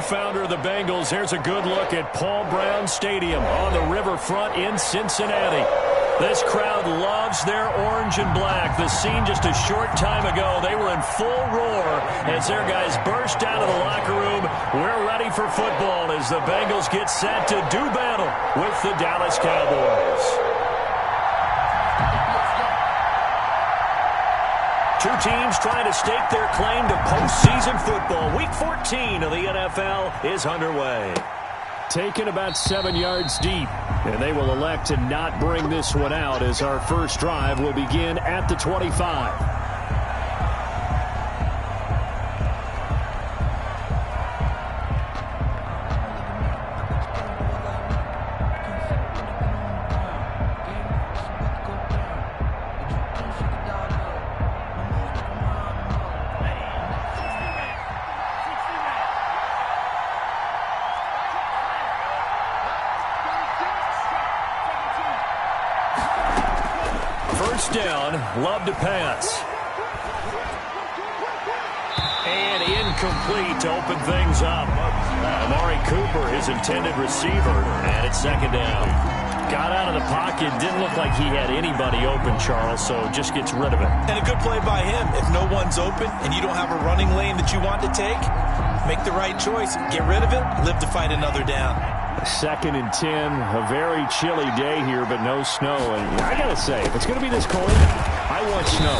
co-founder of the Bengals. Here's a good look at Paul Brown Stadium on the riverfront in Cincinnati. This crowd loves their orange and black. The scene just a short time ago, they were in full roar as their guys burst out of the locker room. We're ready for football as the Bengals get set to do battle with the Dallas Cowboys. Two teams trying to stake their claim to postseason football. Week 14 of the NFL is underway. Taken about 7 yards deep, and they will elect to not bring this one out as our first drive will begin at the 25. First down, Love to pass. And incomplete to open things up. Amari Cooper, his intended receiver, and it's second down. Got out of the pocket, didn't look like he had anybody open, Charles, so just gets rid of it. And a good play by him. If no one's open and you don't have a running lane that you want to take, make the right choice. Get rid of it, live to fight another down. 2nd and 10, a very chilly day here, but no snow. And I got to say, if it's going to be this cold, I want snow.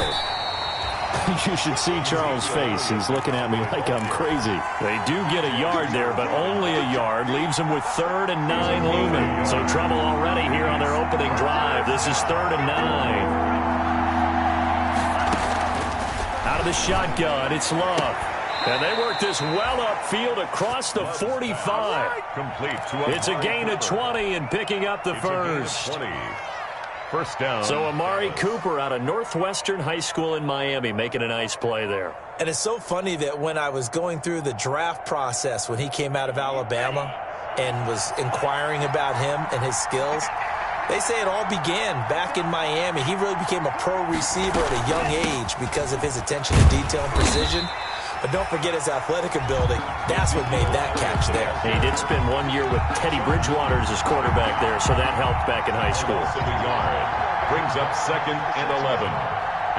You should see Charles' face. He's looking at me like I'm crazy. They do get a yard there, but only a yard. Leaves them with 3rd and 9 looming. So trouble already here on their opening drive. This is 3rd and 9. Out of the shotgun, it's Love. And they work this well upfield across the 45. It's a gain of 20 and picking up the first. First down. So Amari Cooper out of Northwestern High School in Miami making a nice play there. And it's so funny that when I was going through the draft process when he came out of Alabama and was inquiring about him and his skills, they say it all began back in Miami. He really became a pro receiver at a young age because of his attention to detail and precision. But don't forget his athletic ability. That's what made that catch there. He did spend 1 year with Teddy Bridgewater as his quarterback there, so that helped back in high school. Brings up 2nd and 11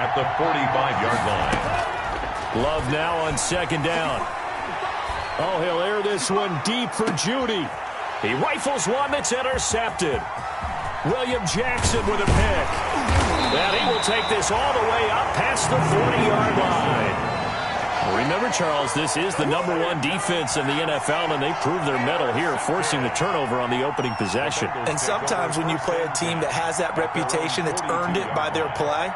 at the 45-yard line. Love now on 2nd down. Oh, he'll air this one deep for Judy. He rifles one that's intercepted. William Jackson with a pick. And he will take this all the way up past the 40-yard line. Remember, Charles, this is the #1 defense in the NFL, and they proved their mettle here, forcing the turnover on the opening possession. And sometimes when you play a team that has that reputation, that's earned it by their play,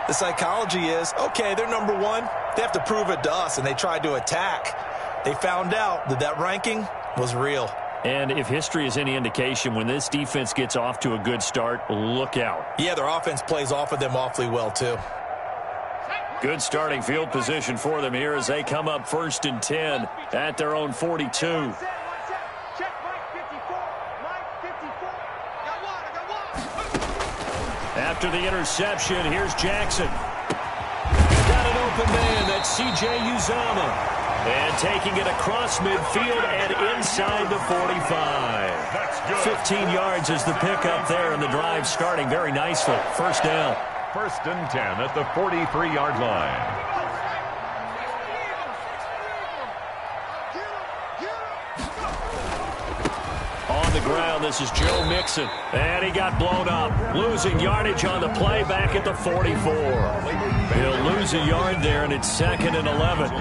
the psychology is, okay, they're #1. They have to prove it to us, and they tried to attack. They found out that that ranking was real. And if history is any indication, when this defense gets off to a good start, look out. Yeah, their offense plays off of them awfully well, too. Good starting field position for them here as they come up 1st and 10 at their own 42. After the interception, here's Jackson. Got an open man, that's C.J. Uzomah. And taking it across midfield and inside the 45. 15 yards is the pickup there, and the drive starting very nicely. First down. 1st and 10 at the 43-yard line. On the ground, this is Joe Mixon. And he got blown up. Losing yardage on the play back at the 44. He'll lose a yard there, and it's 2nd and 11.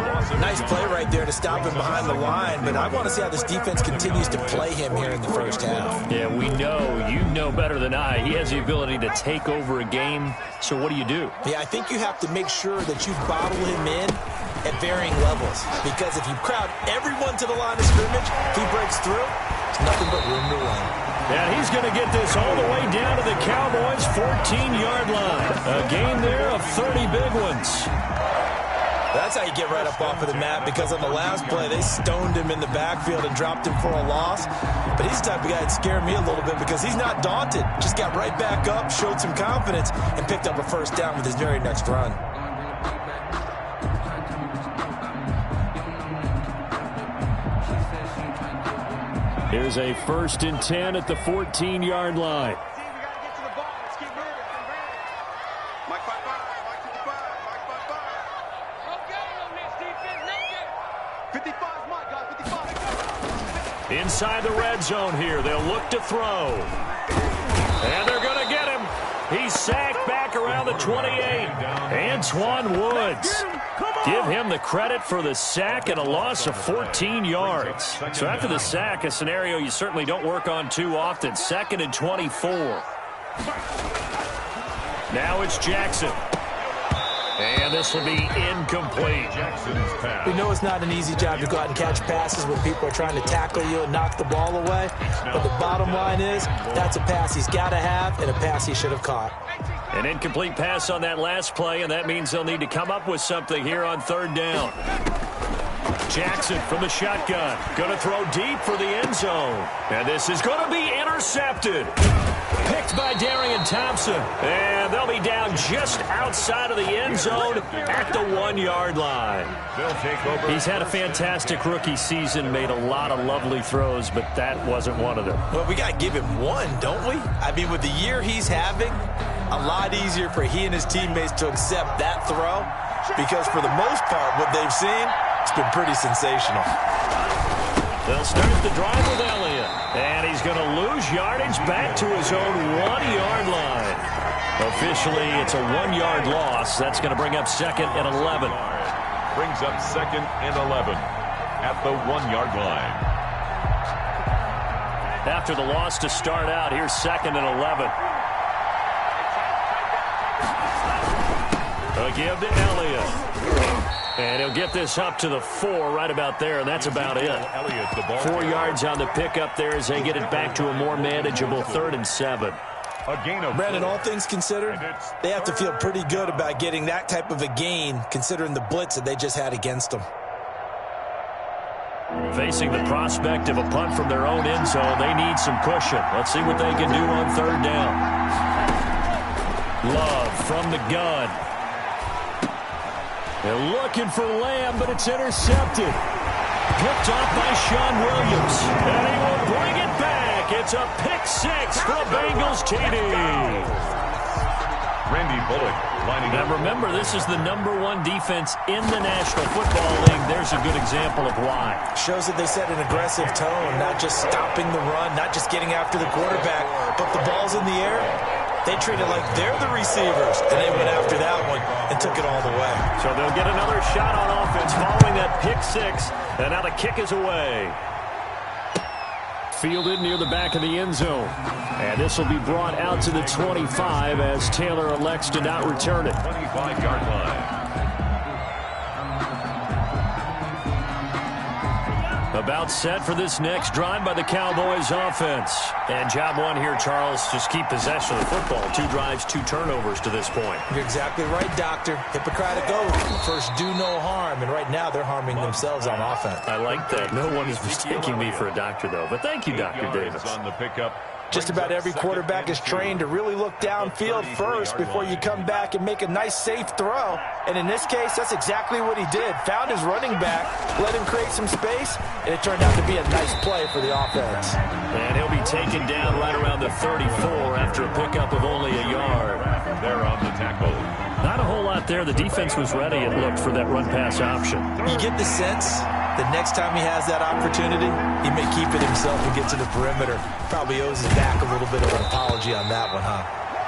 Nice play right there to stop him behind the line, but I want to see how this defense continues to play him here in the first half. Yeah, we know, you know better than I, he has the ability to take over a game. So what do you do? Yeah, I think you have to make sure that you bottle him in at varying levels, because if you crowd everyone to the line of scrimmage, if he breaks through, it's nothing but room to run. And he's going to get this all the way down to the Cowboys' 14-yard line. A gain there of 30 big ones. That's how you get right up off of the mat, because on the last play, they stoned him in the backfield and dropped him for a loss. But he's the type of guy that scared me a little bit because he's not daunted. Just got right back up, showed some confidence, and picked up a first down with his very next run. Here's a 1st and 10 at the 14-yard line. Inside the red zone here. They'll look to throw. And they're going to get him. He's sacked back around the 28. Antoine Woods. Give him the credit for the sack and a loss of 14 yards. So after the sack, a scenario you certainly don't work on too often. 2nd and 24. Now it's Jackson. And this will be incomplete. Jackson's pass. We know it's not an easy job to go out and catch passes when people are trying to tackle you and knock the ball away. But the bottom line is, that's a pass he's got to have and a pass he should have caught. An incomplete pass on that last play, and that means they'll need to come up with something here on 3rd down. Jackson from the shotgun. Going to throw deep for the end zone. And this is going to be intercepted. Picked by Darian Thompson. And they'll be down just outside of the end zone at the 1-yard line. They'll take over. He's had a fantastic rookie season, made a lot of lovely throws, but that wasn't one of them. Well, we got to give him one, don't we? I mean, with the year he's having, a lot easier for he and his teammates to accept that throw because for the most part, what they've seen, it's been pretty sensational. They'll start the drive with Elliott, and he's going to lose yardage back to his own 1-yard line. Officially, it's a 1-yard loss. That's going to bring up 2nd and 11. Brings up 2nd and 11 at the 1-yard line. After the loss to start out, here's 2nd and 11. A give to Elliott. And he'll get this up to the 4 right about there, and that's about it. 4 yards on the pickup there as they get it back to a more manageable 3rd and 7. Brandon, all things considered, they have to feel pretty good about getting that type of a gain considering the blitz that they just had against them. Facing the prospect of a punt from their own end zone, they need some cushion. Let's see what they can do on 3rd down. Love from the gun. They're looking for Lamb, but it's intercepted. Picked off by Sean Williams. And he will bring it back. It's a pick 6 for a Bengals TD. Randy Bullock lining up. Now remember, this is the #1 defense in the National Football League. There's a good example of why. Shows that they set an aggressive tone, not just stopping the run, not just getting after the quarterback, but the ball's in the air. They treat it like they're the receivers, and they went after that one and took it all the way. So they'll get another shot on offense following that pick 6, and now the kick is away. Fielded near the back of the end zone. And this will be brought out to the 25 as Taylor elects to not return it. 25-yard line. About set for this next drive by the Cowboys offense. And job one here, Charles, just keep possession of the football. 2 drives, 2 turnovers to this point. You're exactly right, Doctor. Hippocratic oath. First, do no harm. And right now, they're harming themselves on offense. I like that. No one is mistaking me for a doctor, though. But thank you, Dr. Davis. On the pickup. Just about every quarterback is trained to really look downfield first before you come back and make a nice, safe throw. And in this case, that's exactly what he did. Found his running back, let him create some space, and it turned out to be a nice play for the offense. And he'll be taken down right around the 34 after a pickup of only a yard. They're on the tackle. Not a whole lot there. The defense was ready, it looked, for that run-pass option. You get the sense the next time he has that opportunity, he may keep it himself and get to the perimeter. Probably owes his back a little bit of an apology on that one, huh?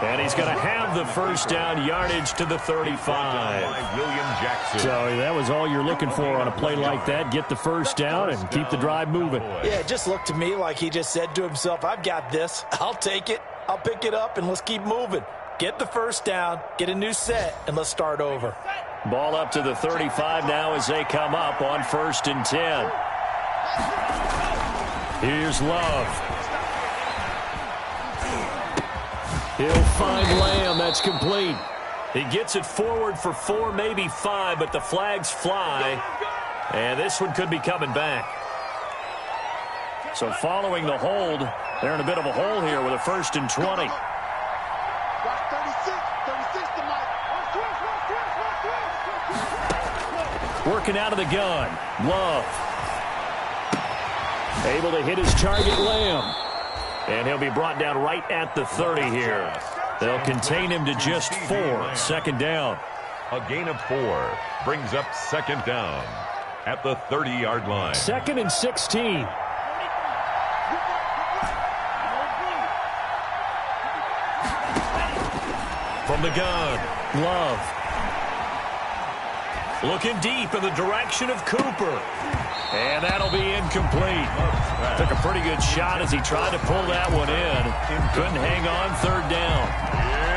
And he's going to have the first down, yardage to the 35. William Jackson. So that was all you're looking for on a play like that. Get the first down and keep the drive moving. Yeah, it just looked to me like he just said to himself, I've got this. I'll take it. I'll pick it up, and let's keep moving. Get the first down, get a new set, and let's start over. Ball up to the 35 now as they come up on 1st and 10. Here's Love. He'll find Lamb. That's complete. He gets it forward for 4, maybe 5, but the flags fly. And this one could be coming back. So following the hold, they're in a bit of a hole here with a 1st and 20. Working out of the gun. Love. Able to hit his target, Lamb. And he'll be brought down right at the 30 here. They'll contain him to just 4. Second down. A gain of 4 brings up second down at the 30-yard line. 2nd and 16. From the gun, Love. Looking deep in the direction of Cooper. And that'll be incomplete. Took a pretty good shot as he tried to pull that one in. Couldn't hang on. Third down.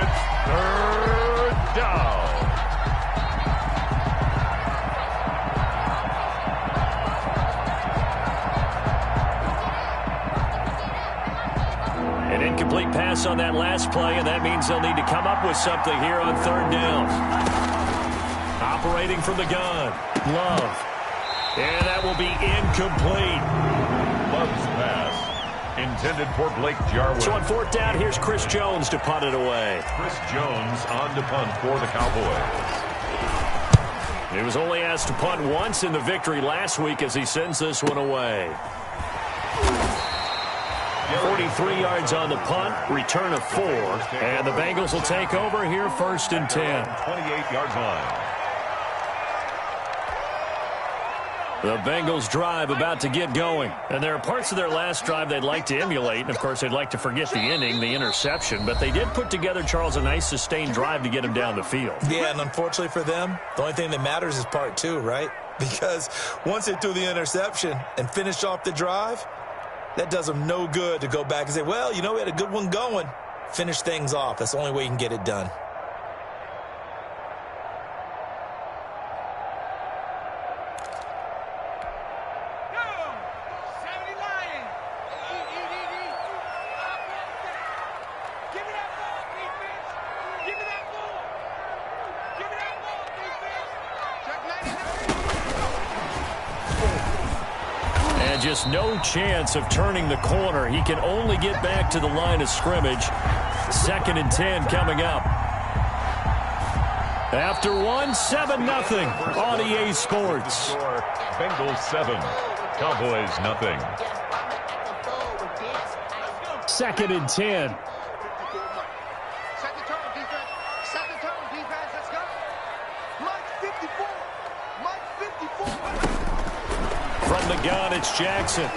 It's third down. An incomplete pass on that last play, and that means they'll need to come up with something here on third down. Operating from the gun, Love. And that will be incomplete. Love's pass intended for Blake Jarwin. So on fourth down, here's Chris Jones to punt it away. Chris Jones on to punt for the Cowboys. He was only asked to punt once in the victory last week as he sends this one away. 43 yards on the punt, return of 4, and the Bengals will take over here 1st and 10. 28-yard line. The Bengals drive about to get going. And there are parts of their last drive they'd like to emulate. And, of course, they'd like to forget the ending, the interception. But they did put together, Charles, a nice sustained drive to get him down the field. Yeah, and unfortunately for them, the only thing that matters is part 2, right? Because once they threw the interception and finished off the drive, that does them no good to go back and say, well, you know, we had a good one going. Finish things off. That's the only way you can get it done. Just no chance of turning the corner. He can only get back to the line of scrimmage. 2nd and 10 coming up. After 7-0 on EA Sports. Bengals 7, Cowboys nothing. 2nd and 10. From the gun, it's Jackson.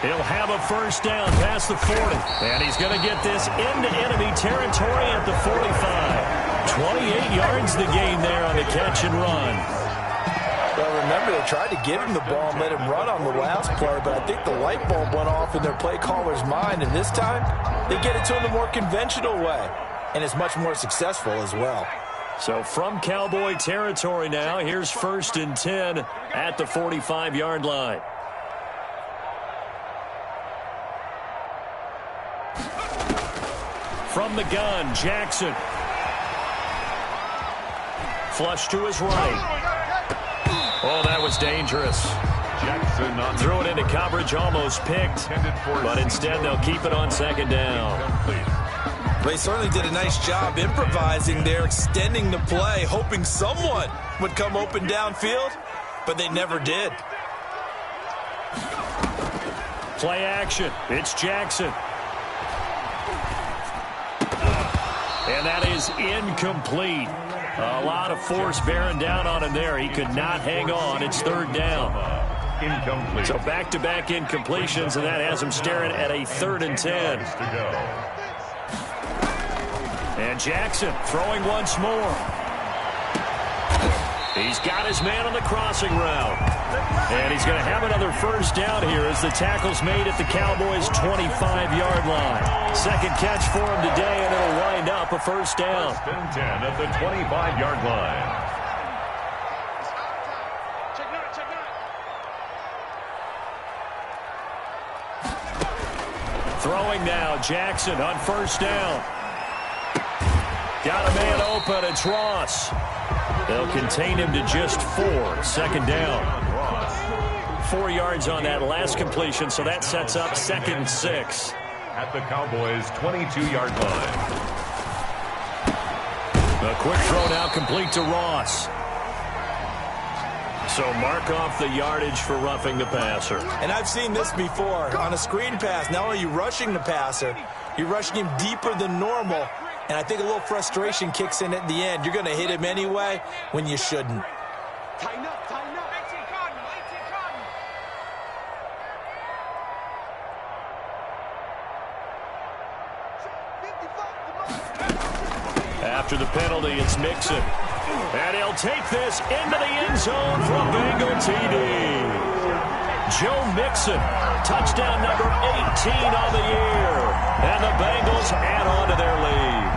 He'll have a first down past the 40. And he's going to get this into enemy territory at the 45. 28 yards the gain there on the catch and run. Well, remember, they tried to give him the ball and let him run on the last play, but I think the light bulb went off in their play caller's mind, and this time they get it to him the more conventional way, and it's much more successful as well. So from Cowboy territory now, here's 1st and 10 at the 45-yard line. From the gun, Jackson. Flush to his right. Oh, that was dangerous. Jackson threw it into coverage, almost picked, but instead they'll keep it on 2nd down. They certainly did a nice job improvising there, extending the play, hoping someone would come open downfield, but they never did. Play action. It's Jackson. And that is incomplete. A lot of force bearing down on him there. He could not hang on. It's 3rd down. Incomplete. So back-to-back incompletions, and that has him staring at a 3rd and 10. To go. And Jackson throwing once more. He's got his man on the crossing route. And he's going to have another first down here as the tackle's made at the Cowboys' 25-yard line. Second catch for him today, and it'll wind up a first down. 1st and 10 at the 25-yard line. Throwing now, Jackson on first down. Got a man open, it's Ross. They'll contain him to just 4, 2nd down. 4 yards on that last completion, so that sets up 2nd and 6. At the Cowboys' 22-yard line. A quick throw now complete to Ross. So mark off the yardage for roughing the passer. And I've seen this before. On a screen pass, not only are you rushing the passer, you're rushing him deeper than normal. And I think a little frustration kicks in at the end. You're going to hit him anyway when you shouldn't. Tighten up, tighten up. After the penalty, it's Mixon. And he'll take this into the end zone for a Bengal TD. Joe Mixon, touchdown number 18 on the year. And the Bengals add on to their lead.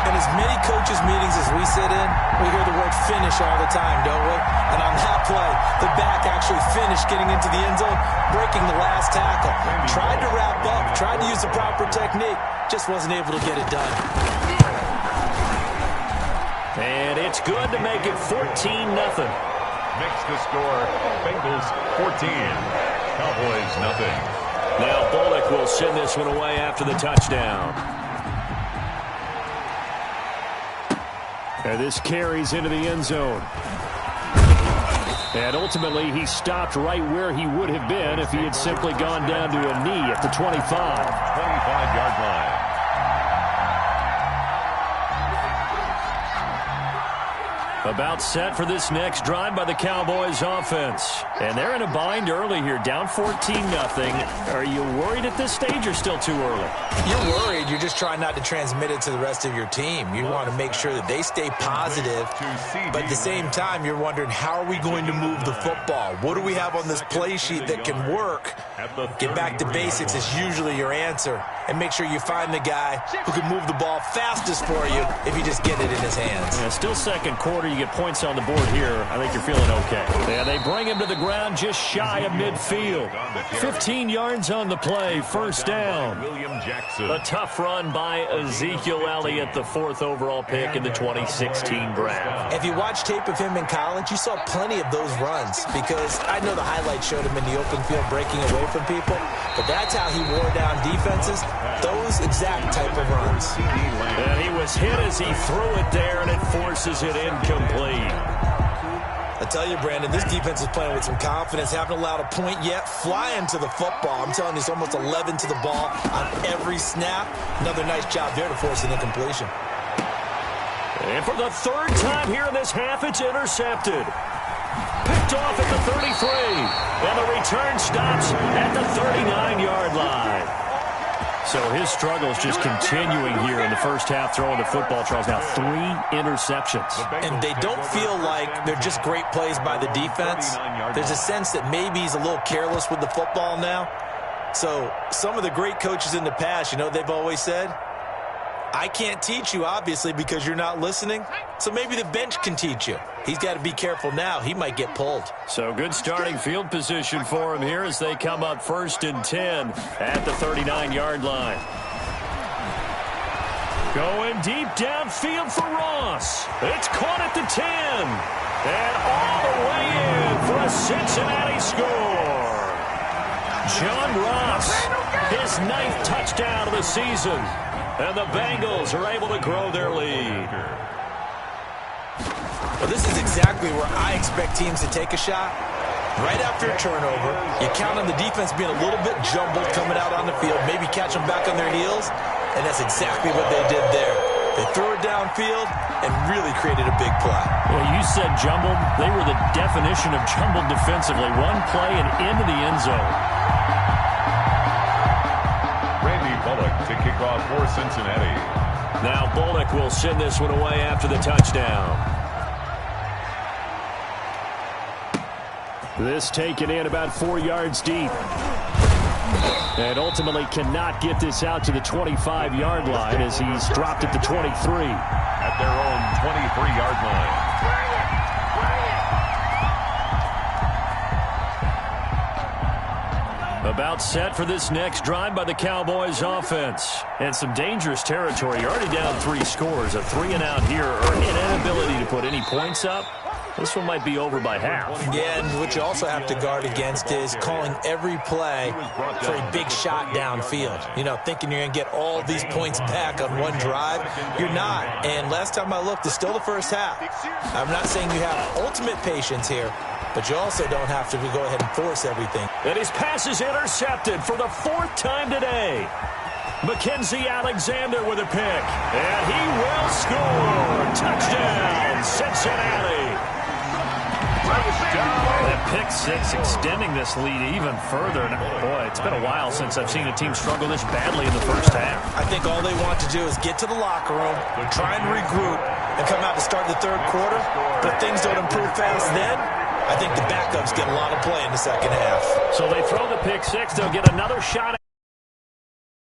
In as many coaches' meetings as we sit in, we hear the word finish all the time, don't we? And on that play, the back actually finished getting into the end zone, breaking the last tackle. Tried to wrap up, tried to use the proper technique, just wasn't able to get it done. And it's good to make it 14-0. Next to score, Bengals 14, Cowboys nothing. Now Bullock will send this one away after the touchdown. And this carries into the end zone. And ultimately, he stopped right where he would have been if he had simply gone down to a knee at the 25. 25-yard line. About set for this next drive by the Cowboys offense. And they're in a bind early here, down 14-0. Are you worried at this stage or still too early? You're worried. You're just trying not to transmit it to the rest of your team. You want to make sure that they stay positive. But at the same time, you're wondering, how are we going to move the football? What do we have on this play sheet that can work? Get back to basics is usually your answer. And make sure you find the guy who can move the ball fastest for you if you just get it in his hands. Yeah, still second quarter. You get points on the board here. I think you're feeling okay. Yeah, they bring him to the ground just shy of midfield. 15 yards on the play. First down. A tough run by Ezekiel Elliott, the fourth overall pick in the 2016 draft. If you watch tape of him in college, you saw plenty of those runs because I know the highlights showed him in the open field breaking away from people, but that's how he wore down defenses, those exact type of runs. And he was hit as he threw it there, and it forces it incomplete. I tell you, Brandon, this defense is playing with some confidence. Haven't allowed a point yet. Flying to the football. I'm telling you, it's almost 11 to the ball on every snap. Another nice job there to force an incompletion. And for the third time here in this half, it's intercepted. Picked off at the 33. And the return stops at the 39-yard line. So his struggles just continuing here in the first half, throwing the football. Charles, now 3 interceptions. And they don't feel like they're just great plays by the defense. There's a sense that maybe he's a little careless with the football now. So some of the great coaches in the past, you know, they've always said, I can't teach you, obviously, because you're not listening. So maybe the bench can teach you. He's got to be careful now. He might get pulled. So good starting field position for him here as they come up 1st and 10 at the 39-yard line. Going deep downfield for Ross. It's caught at the 10. And all the way in for a Cincinnati score. John Ross, his 9th touchdown of the season. And the Bengals are able to grow their lead. Well, this is exactly where I expect teams to take a shot. Right after a turnover, you count on the defense being a little bit jumbled coming out on the field, maybe catch them back on their heels, and that's exactly what they did there. They threw it downfield and really created a big play. Well, you said jumbled. They were the definition of jumbled defensively. One play and into the end zone. Bullock to kick off for Cincinnati. Now Bullock will send this one away after the touchdown. This taken in about 4 yards deep. And ultimately cannot get this out to the 25-yard line as he's dropped at the 23. At their own 23-yard line. About set for this next drive by the Cowboys offense. And some dangerous territory. You're already down 3 scores. A 3-and-out here or an inability to put any points up. This one might be over by half. Yeah, and what you also have to guard against is calling every play for a big shot downfield. You know, thinking you're going to get all these points back on one drive. You're not. And last time I looked, it's still the first half. I'm not saying you have ultimate patience here, but you also don't have to go ahead and force everything. And his pass is intercepted for the 4th time today. Mackenzie Alexander with a pick. And he will score. Touchdown, Cincinnati. That pick six extending this lead even further. And boy, it's been a while since I've seen a team struggle this badly in the first half. I think all they want to do is get to the locker room, try and regroup, and come out to start the third quarter. But if things don't improve fast then, I think the backups get a lot of play in the second half. So they throw the pick six. They'll get another shot.